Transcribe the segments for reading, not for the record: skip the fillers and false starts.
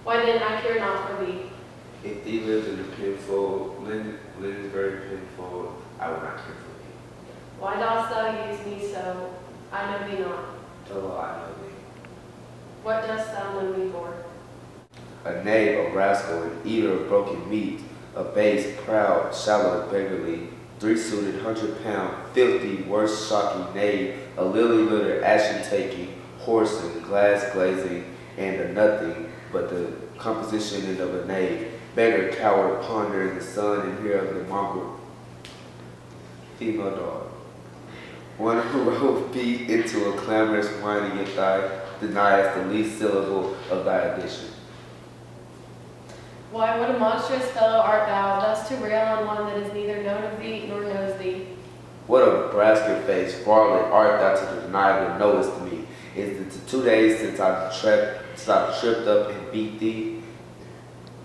Why then I care not for thee. If thee lived in the pinfold, very pinfold, I would not care for thee. Why dost thou use me so? I know thee not. Though I know thee. What dost thou know me for? A knave, a rascal, an eater of broken meat, a base, proud, shallow, beggarly, three-suited, 100-pound, filthy, worst shocking knave, a lily-litter, ashen-taking, horse and glass glazing, and a nothing but the composition of a knave, beggar, coward, ponder in the sun, and here of the mongrel female dog. One who rode beat into a clamorous whining if thou deniest the least syllable of thy addition. Why, what a monstrous fellow art thou, thus to rail on one that is neither known of thee nor knows thee? What a basket-faced varlet art thou to deny that knowest me? Is it 2 days since I tripped up and beat thee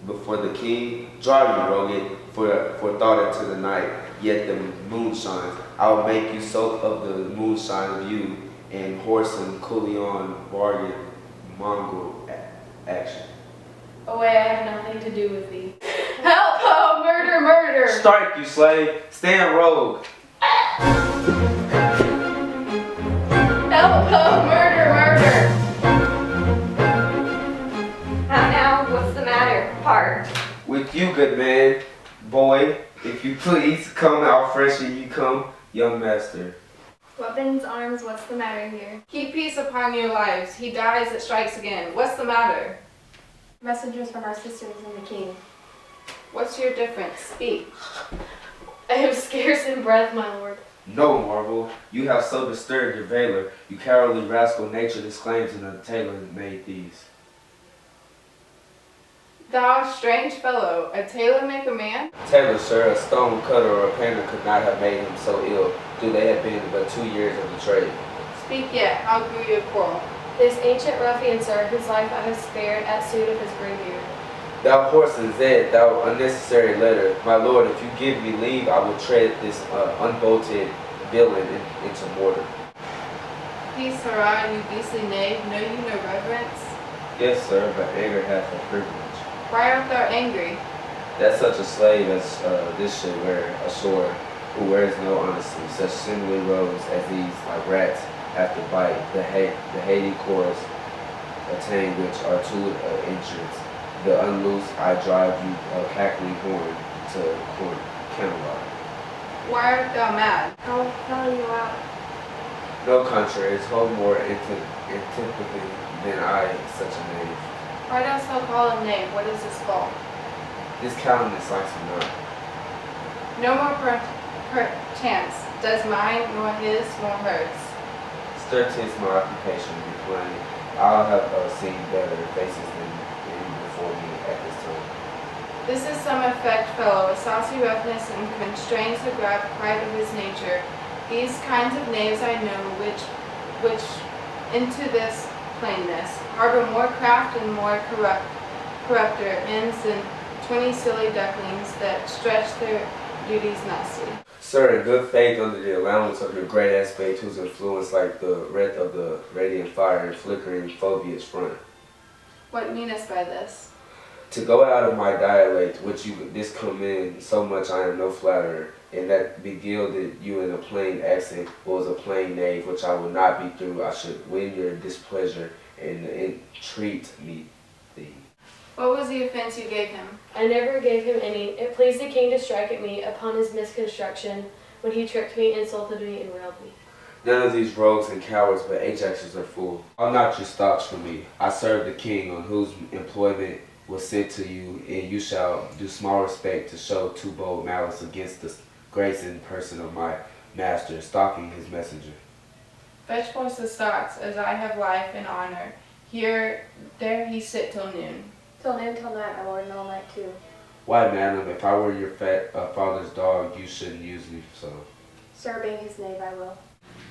before the king? Draw me, rogue, for thought into the night, yet the moon shines. I will make you soak of the moonshine of you, and horse and coolion bargain mongrel action. Away, I have nothing to do with thee. Help, ho, murder, murder! Strike, you slave! Stand rogue! Help, ho, murder, murder! How now, what's the matter? Part. With you, good man, boy, if you please, come out fresh and you come, young master. Weapons, arms, what's the matter here? Keep peace upon your lives. He dies, it strikes again. What's the matter? Messengers from our sisters and the king. What's your difference? Speak. I am scarce in breath, my lord. No, Marvel, you have so disturbed your veiler, you cowardly rascal, nature disclaims and a tailor made these. Thou strange fellow, a tailor make a man? Tailor, sir, a stone cutter or a painter could not have made him so ill, do they have been but 2 years of the trade. Speak yet, how grew your quarrel? This ancient ruffian, sir, whose life I have spared at suit of his grey beard. Thou horse and zed, thou unnecessary letter, my lord, if you give me leave, I will tread this unbolted villain into mortar. Peace, hurrah, you beastly knave, know you no reverence? Yes, sir, but anger hath a privilege. Why art thou angry? That such a slave as this should wear a sword, who wears no honesty, such sinewy rogues as these, like rats, have to bite the Haiti chorus, attain which are two entrance. The unloose, I drive you a cackling horn to Camelot. Why art thou mad? How fell you out? No contraries, hold more antipathy than I, such a knave. Why dost thou call him knave? What is his fault? This countenance likes him not. No more perchance does mine, nor his, nor hers. Certes, my occupation be plain. I'll have seen better faces than any before me at this time. This is some effect fellow, a saucy roughness and constrains the pride of his nature. These kinds of knaves I know, which into this plainness harbor more craft and more corrupter ends than 20 silly ducklings that stretch their duties nicely. Sir, in good faith, under the allowance of your great aspect, whose influence like the wreath of the radiant fire and flickering foliage front. What meanest by this? To go out of my dialect, which you discommend so much, I am no flatterer, and that beguiled you in a plain accent was a plain knave, which I will not be through. I should win your displeasure and entreat me thee. What was the offense you gave him? I never gave him any. It pleased the king to strike at me upon his misconstruction, when he tricked me, insulted me, and railed me. None of these rogues and cowards but Ajaxes are full. I'll not your stocks for me. I serve the king on whose employment was sent to you, and you shall do small respect to show too bold malice against the grace and person of my master, stalking his messenger. Fetch forth the stocks, as I have life and honor. There he sit till noon. Till noon, till night, my lord, and all night too. Why, madam, if I were your father's dog, you shouldn't use me so. Sir, being his knave, I will.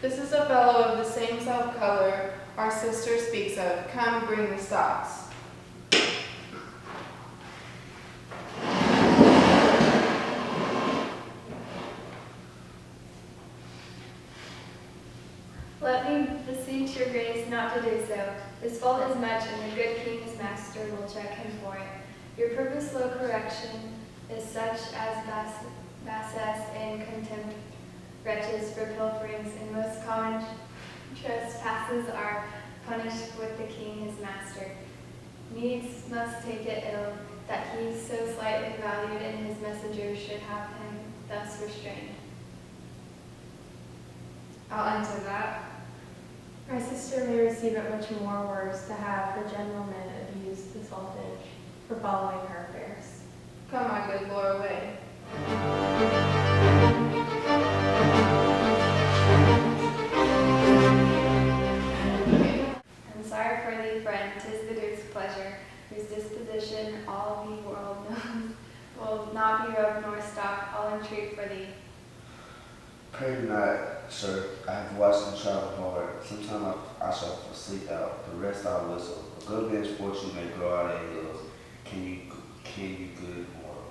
This is a fellow of the same self-color our sister speaks of. Come, bring the stocks. Let me beseech your grace not to do so. His fault is much, and the good king his master will check him for. Your purposeful correction is such as bassess and contempt, wretches for pilferings, and most common trespasses are punished with the king his master. Needs must take it ill that he so slightly valued in his messenger should have him thus restrained. I'll answer that. My sister may receive it much more worse to have the gentleman abuse the sultan for following her affairs. Come, my good lord, away. I'm sorry for thee, friend, 'tis the Duke's pleasure, whose disposition all the world knows, will not be rubbed nor stopped. I'll entreat for thee. Pray not, sir. I have watched and traveled hard. Sometime I shall sleep out. The rest I'll whistle. A good man's fortune may grow out of hills. Can you good more?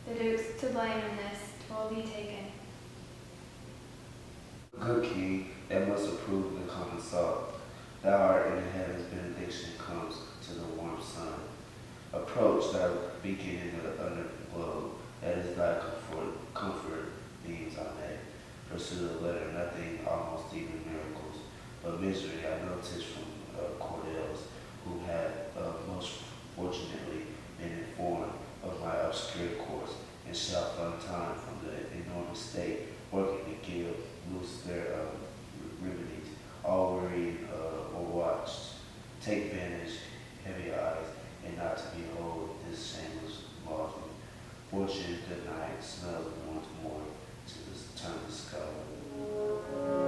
The Duke's to blame in this, 'twill be taken. Good king, that must approve the common salt. Thou art in the heavens, benediction comes to the warm sun. Approach thy beacon in the underglow, that is thy comfort beams I may. Pursue the letter, nothing, almost even miracles, but misery I noticed from Cordell's, who had most fortunately been informed of my obscure course, and shall find time from the enormous state working to give loose their remedies, all wearied or watched. Take vantage, heavy eyes, and not to behold this shameless lodgment. Fortune, good night, smells once more to this turn the sky.